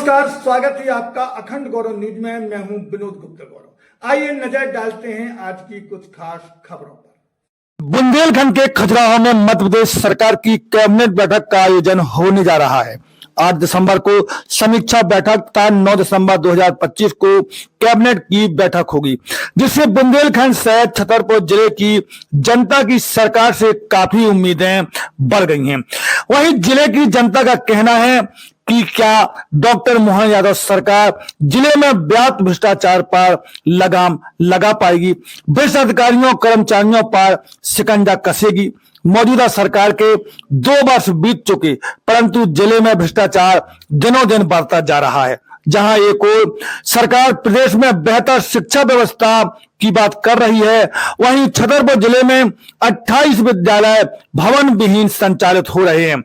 नमस्कार, स्वागत है आपका अखंड गौरव न्यूज में। मैं हूं विनोद गुप्ता गौरव। आइए नजर डालते हैं आज की कुछ खास खबरों पर। बुंदेलखंड के खजुराहो में मध्य प्रदेश सरकार की कैबिनेट बैठक का आयोजन होने जा रहा है। 8 दिसंबर को समीक्षा बैठक तथा 9 दिसंबर 2025 को कैबिनेट की बैठक होगी, जिससे बुंदेलखंड सहित छतरपुर जिले की जनता की सरकार से काफी उम्मीदें बढ़ गई हैं। वहीं जिले की जनता का कहना है कि क्या डॉक्टर मोहन यादव सरकार जिले में व्याप्त भ्रष्टाचार पर लगाम लगा पाएगी, भ्रष्ट अधिकारियों कर्मचारियों पर शिकंजा कसेगी। मौजूदा सरकार के 2 वर्ष बीत चुके, परंतु जिले में भ्रष्टाचार दिनों दिन बढ़ता जा रहा है। जहां एक ओर सरकार प्रदेश में बेहतर शिक्षा व्यवस्था की बात कर रही है, वहीं छतरपुर जिले में 28 विद्यालय भवन विहीन संचालित हो रहे हैं।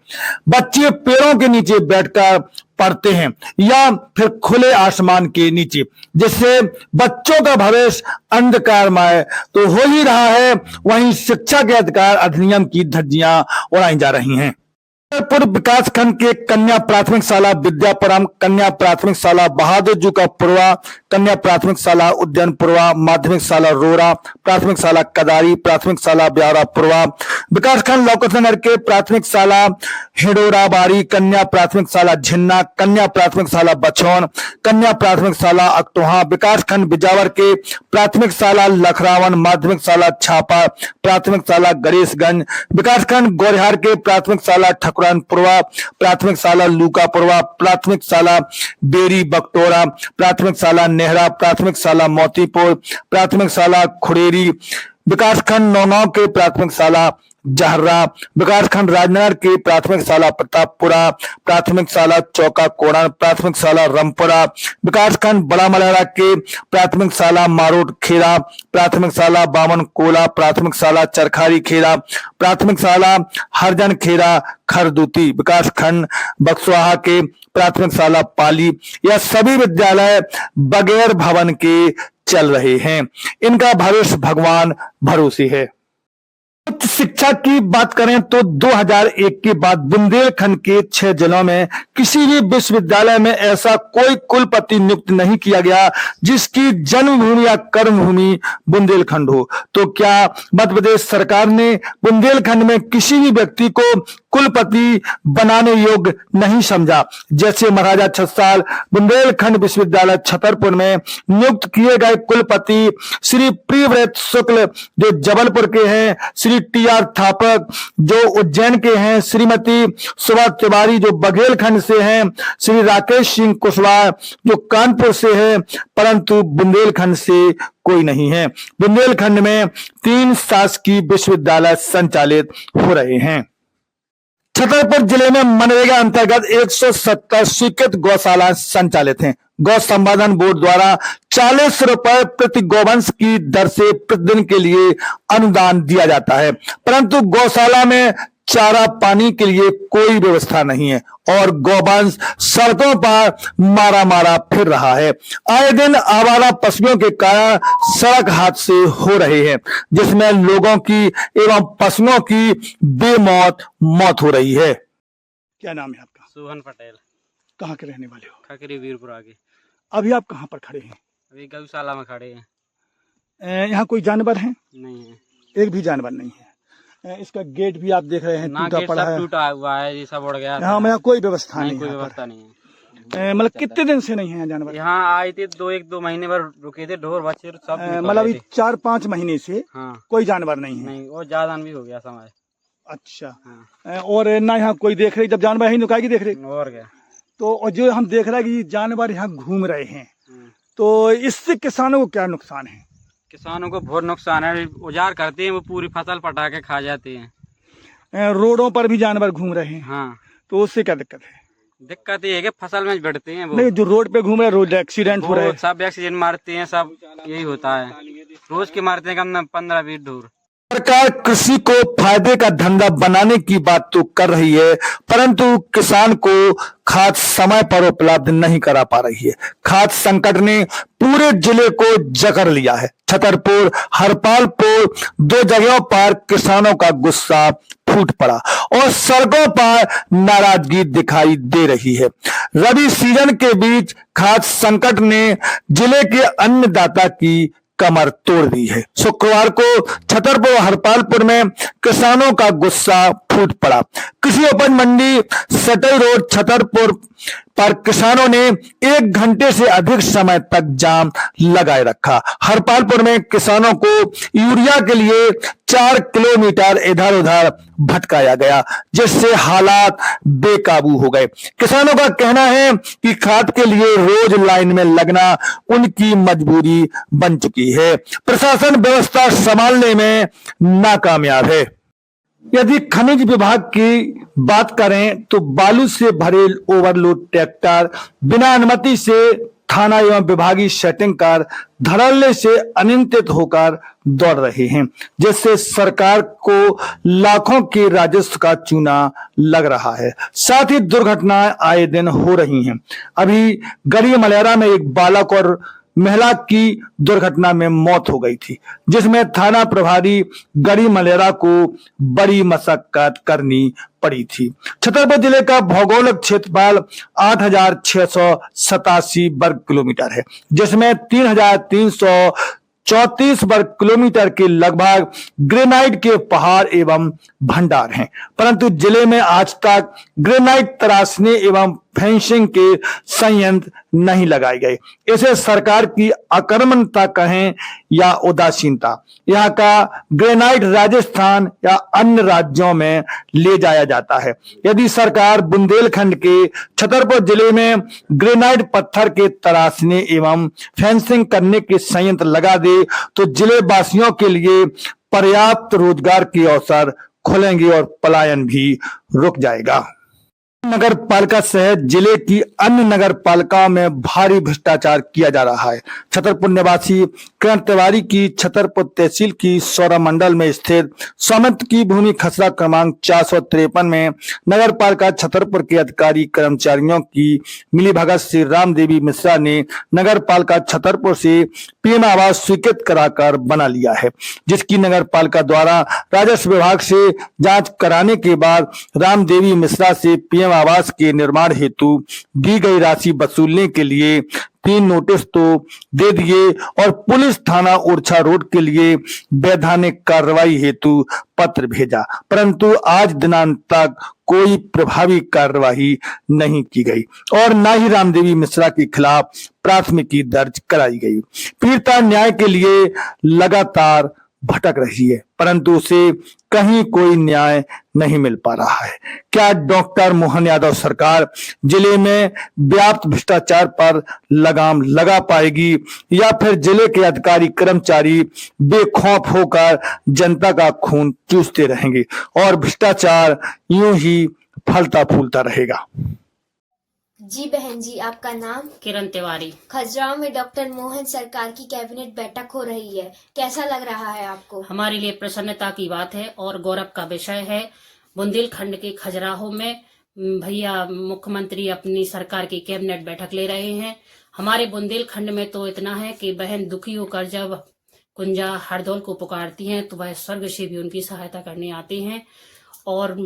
बच्चे पेड़ों के नीचे बैठकर पढ़ते हैं या फिर खुले आसमान के नीचे, जिससे बच्चों का भविष्य अंधकारमय तो हो ही रहा है। वहीं शिक्षा के अधिकार अधिनियम की धज्जियां उड़ाई जा रही हैं। पूर्व विकास खंड के कन्या प्राथमिक शाला विद्यापुरम, कन्या प्राथमिक शाला बहादुर जू का पुरवा, कन्या प्राथमिक शाला उद्यान पुरवा, माध्यमिक शाला रोरा, प्राथमिक शाला कदारी, प्राथमिक शाला ब्यावरा पुरवा, विकास खंड लौकतनगर के प्राथमिक शाला हिडोराबाड़ी, कन्या प्राथमिक शाला झिन्ना, कन्या प्राथमिक शाला बछौन, कन्या प्राथमिक शाला अक्टोहा, विकास खंड बिजावर के प्राथमिक शाला लखरावन, माध्यमिक शाला छापा, प्राथमिक शाला गणेशगंज, विकास खंड गोरिहार के प्राथमिक शाला ठकुरानपुरवा, प्राथमिक शाला लूकापुरवा, प्राथमिक शाला बेरी बकटोरा, प्राथमिक शाला नेहरा, प्राथमिक शाला मोतीपुर, प्राथमिक शाला खुड़ेरी, विकासखंड नौगांव के प्राथमिक शाला जहर्रा, विकासखंड राजनगर के प्राथमिक शाला प्रतापपुरा, प्राथमिक शाला चौका कोड़ा, प्राथमिक शाला रामपुरा, विकासखंड बड़ा मलहरा के प्राथमिक शाला मारोट खेड़ा, प्राथमिक शाला बामन कोला, प्राथमिक शाला चरखारी खेड़ा, प्राथमिक शाला हरजन खेड़ा खरदूती, विकासखंड बक्सवाहा के प्राथमिक शाला पाली, यह सभी विद्यालय बगैर भवन के चल रहे हैं। इनका भविष्य भगवान भरोसे है। उच्च शिक्षा की बात करें तो 2001 के बाद बुंदेलखंड के 6 जिलों में किसी भी विश्वविद्यालय में ऐसा कोई कुलपति नियुक्त नहीं किया गया जिसकी जन्मभूमि या कर्मभूमि बुंदेलखंड हो। तो क्या मध्य प्रदेश सरकार ने बुंदेलखंड में किसी भी व्यक्ति को कुलपति बनाने योग्य नहीं समझा? जैसे महाराजा छत्रसाल बुंदेलखंड विश्वविद्यालय छतरपुर में नियुक्त किए गए कुलपति श्री प्रियव्रत शुक्ल जो जबलपुर के हैं, श्री टी.आर. थापक जो उज्जैन के हैं, श्रीमती सुभा तिवारी जो बघेलखंड से हैं, श्री राकेश सिंह कुशवाहा जो कानपुर से हैं, परंतु बुंदेलखंड से कोई नहीं है। बुंदेलखंड में 3 शासकीय विश्वविद्यालय संचालित हो रहे हैं। छतरपुर जिले में मनरेगा अंतर्गत 170 स्वीकृत गौशाला संचालित हैं। गौ संवर्धन बोर्ड द्वारा 40 रुपए प्रति गौवंश की दर से प्रतिदिन के लिए अनुदान दिया जाता है, परंतु गौशाला में चारा पानी के लिए कोई व्यवस्था नहीं है और गौवंश सड़कों पर मारा फिर रहा है। आए दिन आवारा पशुओं के कारण सड़क हादसे हो रहे हैं, जिसमें लोगों की एवं पशुओं की मौत हो रही है। क्या नाम है आपका? सोहन पटेल। कहाँ के रहने वाले हो? खकरी वीरपुरा के। अभी आप कहाँ पर खड़े हैं? अभी गौशाला में खड़े हैं। यहाँ कोई जानवर है? नहीं है, एक भी जानवर नहीं है। इसका गेट भी आप देख रहे हैं टूटा पड़ा है, टूटा हुआ है, ये सब उड़ गया। यहाँ में कोई व्यवस्था नहीं, कोई व्यवस्था नहीं है। मतलब कितने दिन से नहीं है जानवर? यहाँ आए थे 1-2 महीने भर रुके थे, ढोर बच्चे सब मतलब 4-5 महीने से हाँ कोई जानवर नहीं है? नहीं, और ज्यादा भी हो गया समय। अच्छा हाँ। और ना यहाँ कोई देख रहे, जब जानवर है नुकाई की देख रहे और क्या। तो जो हम देख रहे हैं कि जानवर यहाँ घूम रहे हैं, तो इससे किसानों को क्या नुकसान है? किसानों को बहुत नुकसान है, उजाड़ करते हैं, वो पूरी फसल पटा के खा जाते हैं। रोडों पर भी जानवर घूम रहे हैं, हाँ, तो उससे क्या दिक्कत है? दिक्कत ये है कि फसल में बैठते हैं वो। नहीं, जो रोड पे घूम रहे हैं, रोड एक्सीडेंट हो रहे हैं, सब एक्सीडेंट मारते हैं, सब यही होता है। रोज के मारते हैं कम 15-20 ढोर। सरकार कृषि को फायदे का धंधा बनाने की बात तो कर रही है, परंतु किसान को खाद समय पर उपलब्ध नहीं करा पा रही है। खाद संकट ने पूरे जिले को जकड़ लिया है। छतरपुर, हरपालपुर 2 जगहों पर किसानों का गुस्सा फूट पड़ा और सड़कों पर नाराजगी दिखाई दे रही है। रबी सीजन के बीच खाद्य संकट ने जिले के अन्नदाता की कमर तोड़ दी है। शुक्रवार को छतरपुर हरपालपुर में किसानों का गुस्सा फूट पड़ा। कृषि उपज मंडी सटई रोड छतरपुर पर किसानों ने 1 घंटे से अधिक समय तक जाम लगाए रखा। हरपालपुर में किसानों को यूरिया के लिए 4 किलोमीटर इधर उधर भटकाया गया, जिससे हालात बेकाबू हो गए। किसानों का कहना है कि खाद के लिए रोज लाइन में लगना उनकी मजबूरी बन चुकी है। प्रशासन व्यवस्था संभालने में नाकामयाब है। यदि खनिज विभाग की बात करें तो बालू से भरे ओवरलोड ट्रैक्टर बिना अनुमति से थाना एवं विभागीय सेटिंग कर धड़ल्ले से अनियंत्रित होकर दौड़ रहे हैं, जिससे सरकार को लाखों के राजस्व का चूना लग रहा है। साथ ही दुर्घटनाएं आए दिन हो रही हैं। अभी गढ़ी मलेरा में एक बालक और महिला की दुर्घटना में मौत हो गई थी, जिसमें थाना प्रभारी गढ़ी मलेरा को बड़ी मशक्कत करनी पड़ी थी। छतरपुर जिले का भौगोलिक क्षेत्रफल 8,687 वर्ग किलोमीटर है, जिसमें 3,334 वर्ग किलोमीटर के लगभग ग्रेनाइट के पहाड़ एवं भंडार हैं, परंतु जिले में आज तक ग्रेनाइट तराशने एवं फेंसिंग के संयंत्र नहीं लगाए गए। इसे सरकार की अकर्मण्यता कहें या उदासीनता। यहाँ का ग्रेनाइट राजस्थान या अन्य राज्यों में ले जाया जाता है। यदि सरकार बुंदेलखंड के छतरपुर जिले में ग्रेनाइट पत्थर के तराशने एवं फेंसिंग करने के संयंत्र लगा दे तो जिले वासियों के लिए पर्याप्त रोजगार के अवसर खुलेंगे और पलायन भी रुक जाएगा। नगर पालिका सहित जिले की अन्य नगर पालिकाओं में भारी भ्रष्टाचार किया जा रहा है। छतरपुर निवासी किरण तिवारी की छतरपुर तहसील की सौरा मंडल में स्थित स्वामित्व की भूमि खसरा क्रमांक 453 में नगर पालिका छतरपुर के अधिकारी कर्मचारियों की मिलीभगत से रामदेवी मिश्रा ने नगर पालिका छतरपुर से पीएम आवास स्वीकृत कराकर बना लिया है, जिसकी नगर पालिका द्वारा राजस्व विभाग से जांच कराने के बाद रामदेवी मिश्रा से पीएम आवास के निर्माण हेतु दी गई राशि वसूलने के लिए 3 नोटिस तो दे दिए और पुलिस थाना ओरछा रोड के लिए वैधानिक कार्रवाई हेतु पत्र भेजा, परंतु आज दिनांक तक कोई प्रभावी कार्रवाई नहीं की गई और न ही रामदेवी मिश्रा के खिलाफ प्राथमिकी दर्ज कराई गई। पीड़िता न्याय के लिए लगातार भटक रही है, परंतु उसे कहीं कोई न्याय नहीं मिल पा रहा है। क्या डॉक्टर मोहन यादव सरकार जिले में व्याप्त भ्रष्टाचार पर लगाम लगा पाएगी या फिर जिले के अधिकारी कर्मचारी बेखौफ होकर जनता का खून चूसते रहेंगे और भ्रष्टाचार यूं ही फलता फूलता रहेगा? जी बहन जी, आपका नाम? किरण तिवारी। खजुराहो में डॉक्टर मोहन सरकार की कैबिनेट बैठक हो रही है, कैसा लग रहा है आपको? हमारे लिए प्रसन्नता की बात है और गौरव का विषय है। बुंदेलखंड के खजुराहो में भैया मुख्यमंत्री अपनी सरकार की कैबिनेट बैठक ले रहे हैं। हमारे बुंदेलखंड में तो इतना है कि बहन दुखी होकर जब कुंजा हरदौल को पुकारती हैं तो वह स्वर्ग से भी उनकी सहायता करने आते हैं। और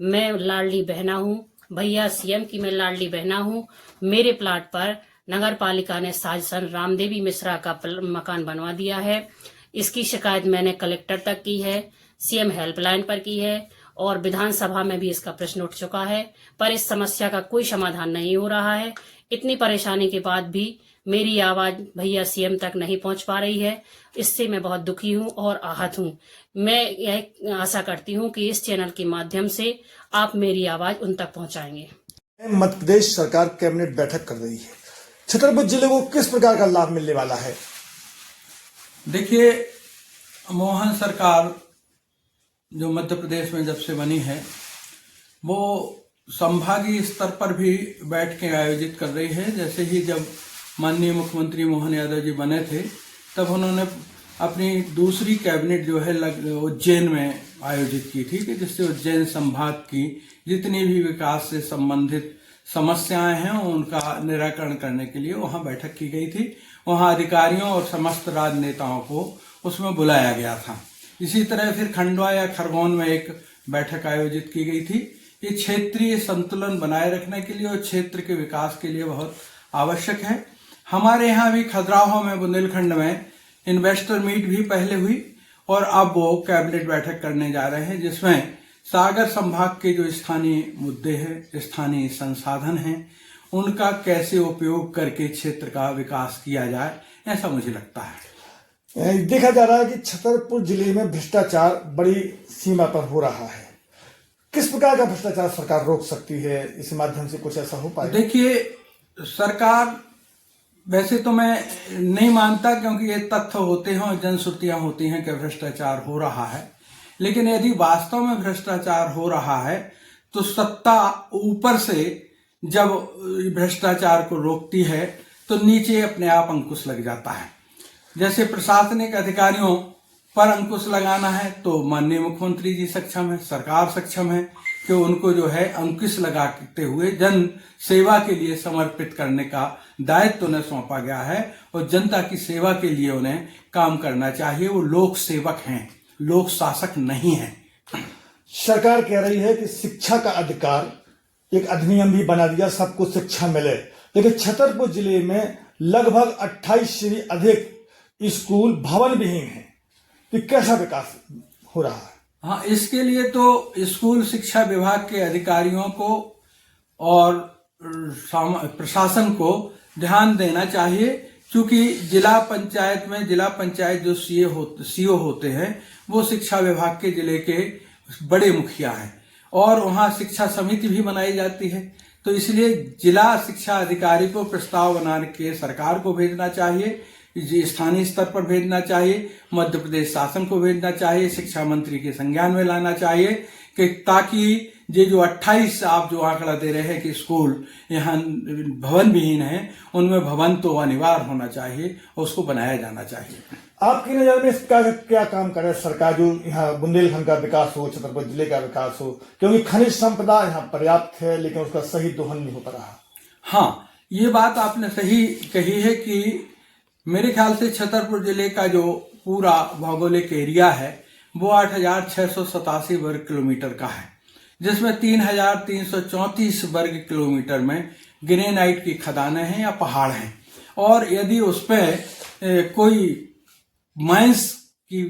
मैं लाडली बहना हूँ, भैया सीएम की मैं लाडली बहना हूँ। मेरे प्लाट पर नगर पालिका ने साजिशन रामदेवी मिश्रा का मकान बनवा दिया है। इसकी शिकायत मैंने कलेक्टर तक की है, सीएम हेल्पलाइन पर की है और विधानसभा में भी इसका प्रश्न उठ चुका है, पर इस समस्या का कोई समाधान नहीं हो रहा है। इतनी परेशानी के बाद भी मेरी आवाज भैया सीएम तक नहीं पहुंच पा रही है। इससे मैं बहुत दुखी हूं और आहत हूं। मैं यह आशा करती हूं कि इस चैनल के माध्यम से आप मेरी आवाज उन तक पहुंचाएंगे। मध्य प्रदेश सरकार कैबिनेट बैठक कर रही है, छतरपुर जिले को किस प्रकार का लाभ मिलने वाला है? देखिए, मोहन सरकार जो मध्य प्रदेश में जब से बनी है वो संभागीय स्तर पर भी बैठकें आयोजित कर रही है। जैसे ही जब माननीय मुख्यमंत्री मोहन यादव जी बने थे तब उन्होंने अपनी दूसरी कैबिनेट जो है उज्जैन में आयोजित की थी, कि जिससे उज्जैन संभाग की जितनी भी विकास से संबंधित समस्याएं हैं उनका निराकरण करने के लिए वहां बैठक की गई थी। वहां अधिकारियों और समस्त राजनेताओं को उसमें बुलाया गया था। इसी तरह फिर खंडवा या खरगोन में एक बैठक आयोजित की गई थी। ये क्षेत्रीय संतुलन बनाए रखने के लिए और क्षेत्र के विकास के लिए बहुत आवश्यक है। हमारे यहाँ भी खजुराहो में, बुंदेलखंड में इन्वेस्टर मीट भी पहले हुई और अब वो कैबिनेट बैठक करने जा रहे हैं, जिसमें सागर संभाग के जो स्थानीय मुद्दे हैं, स्थानीय संसाधन हैं, उनका कैसे उपयोग करके क्षेत्र का विकास किया जाए, ऐसा मुझे लगता है। देखा जा रहा है कि छतरपुर जिले में भ्रष्टाचार बड़ी सीमा पर हो रहा है। किस प्रकार का भ्रष्टाचार सरकार रोक सकती है? इस माध्यम से कुछ ऐसा हो पाए? देखिए, सरकार, वैसे तो मैं नहीं मानता, क्योंकि ये तथ्य होते हैं और जनश्रुतियां होती हैं कि भ्रष्टाचार हो रहा है, लेकिन यदि वास्तव में भ्रष्टाचार हो रहा है तो सत्ता ऊपर से जब भ्रष्टाचार को रोकती है तो नीचे अपने आप अंकुश लग जाता है। जैसे प्रशासनिक अधिकारियों पर अंकुश लगाना है तो माननीय मुख्यमंत्री जी सक्षम है, सरकार सक्षम है कि उनको जो है अंकुश लगाते हुए जन सेवा के लिए समर्पित करने का दायित्व उन्हें सौंपा गया है और जनता की सेवा के लिए उन्हें काम करना चाहिए। वो लोक सेवक हैं, लोक शासक नहीं है। सरकार कह रही है कि शिक्षा का अधिकार, एक अधिनियम भी बना दिया, सबको शिक्षा मिले, लेकिन छतरपुर जिले में लगभग 28 से अधिक स्कूल भवन विहीन हैं। कि कैसा विकास हो रहा है? हाँ, इसके लिए तो स्कूल शिक्षा विभाग के अधिकारियों को और प्रशासन को ध्यान देना चाहिए, क्योंकि जिला पंचायत में जिला पंचायत जो सीओ होते हैं वो शिक्षा विभाग के जिले के बड़े मुखिया हैं और वहाँ शिक्षा समिति भी बनाई जाती है। तो इसलिए जिला शिक्षा अधिकारी को प्रस्ताव बना के सरकार को भेजना चाहिए, स्थानीय स्तर पर भेजना चाहिए, मध्य प्रदेश शासन को भेजना चाहिए, शिक्षा मंत्री के संज्ञान में लाना चाहिए कि ताकि ये जो 28 आप जो आंकड़ा दे रहे हैं कि स्कूल यहाँ भवन विहीन है, उनमें भवन तो अनिवार्य होना चाहिए और उसको बनाया जाना चाहिए। आपकी नजर में इसका क्या काम करे सरकार, जो यहाँ बुंदेलखंड का विकास हो, छतरपुर जिले का विकास हो? क्योंकि खनिज संपदा यहाँ पर्याप्त है, लेकिन उसका सही दोहन नहीं हो पा रहा। हाँ, ये बात आपने सही कही है कि मेरे ख्याल से छतरपुर जिले का जो पूरा भौगोलिक एरिया है वो 8,687 वर्ग किलोमीटर का है, जिसमें 3,334 वर्ग किलोमीटर में ग्रेनाइट की खदानें हैं या पहाड़ हैं। और यदि उस पर कोई माइंस की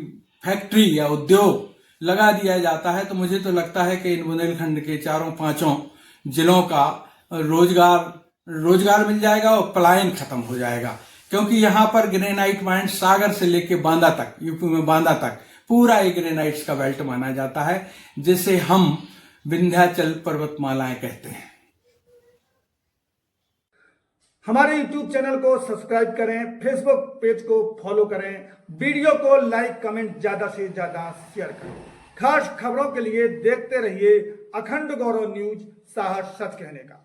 फैक्ट्री या उद्योग लगा दिया जाता है तो मुझे तो लगता है कि इन बुंदेलखंड के 4-5 जिलों का रोजगार मिल जाएगा और पलायन खत्म हो जाएगा। क्योंकि यहाँ पर ग्रेनाइट माइंड सागर से लेके बांदा तक, यूपी में बांदा तक पूरा एक ग्रेनाइट्स का बेल्ट माना जाता है, जिसे हम विंध्याचल पर्वतमालाएं कहते हैं। हमारे YouTube चैनल को सब्सक्राइब करें, फेसबुक पेज को फॉलो करें, वीडियो को लाइक कमेंट ज्यादा से ज्यादा शेयर करें। खास खबरों के लिए देखते रहिए अखंड गौरव न्यूज, साहस सच कहने का।